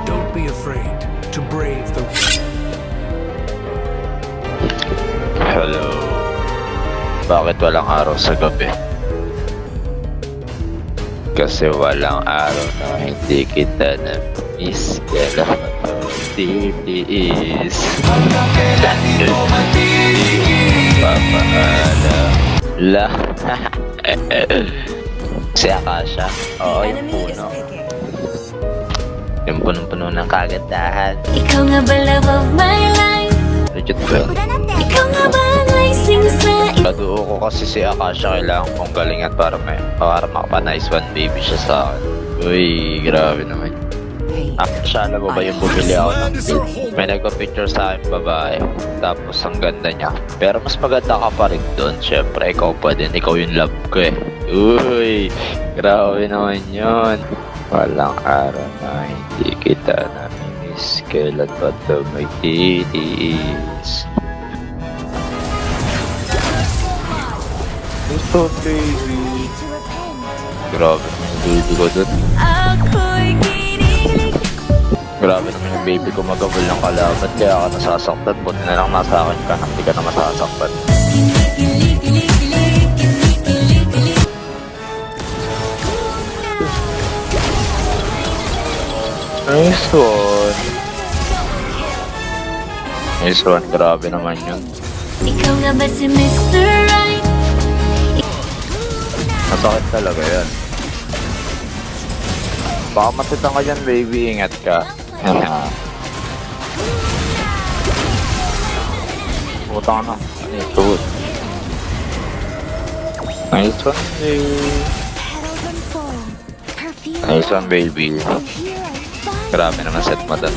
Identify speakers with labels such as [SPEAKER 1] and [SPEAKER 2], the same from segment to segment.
[SPEAKER 1] Don't be afraid to brave the...
[SPEAKER 2] Hello. Bakit walang araw sa gabi? Kasi walang araw na hindi kita na-miss. Kailan matitiis. Papaalam. La. Si Akasha. Oo, yung puno. Yung punong-puno ng kagandahan.
[SPEAKER 3] Ikaw nga ba love of my life?
[SPEAKER 2] Legit ba?
[SPEAKER 3] Ikaw nga ba ang icing sa
[SPEAKER 2] Kaduo ko kasi si Akasha, kailangan kong galingan para makapanice one baby siya sa akin. Uy, grabe naman. Akasha, alam mo ba yung bumili ako ng cake? May nagpa-picture sa akin babae, tapos ang ganda niya. Pero mas maganda ka pa rin doon, syempre ikaw pa din, ikaw yung love ko eh. Uy, grabe naman yun. Walang araw na hindi kita namimiss, kailan ba ito may titiis? Ito baby. Grabe naman yung baby ko dun.
[SPEAKER 3] ako'y kinilig.
[SPEAKER 2] Grabe naman yung baby ko magabol ng kalaban, kaya ka nasasaktan. Buti na lang nasa akin ka, hindi ka na masasaktan. Nice one. Nice one, grabe naman yun.
[SPEAKER 3] Ikaw nga ba si Mr. Right?
[SPEAKER 2] Masakit talaga yan. Baka matitang ka dyan baby, ingat ka. Utang na. Ito. Nice one baby. Nice one baby. Grabe naman set mo doon.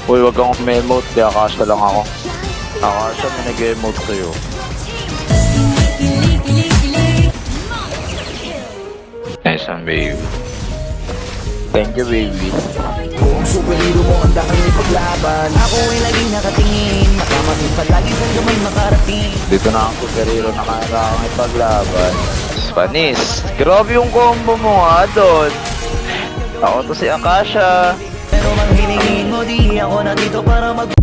[SPEAKER 2] Uy, wag kang may-emote, kaya Akasha lang ako. Akasha, may nag-emote sa'yo. Nice one baby. Thank you baby.
[SPEAKER 4] Kung superhero mo, handa kang ipaglaban. Ako ay laging nakatingin, makamasin palagi sa gamay makarating.
[SPEAKER 2] Dito na ang superhero na kailangan ipaglaban. Spanish. Grabe yung combo mo ha doon. Ako to si Akasha.
[SPEAKER 4] Pero mang hiningin mo, di ako na dito para mag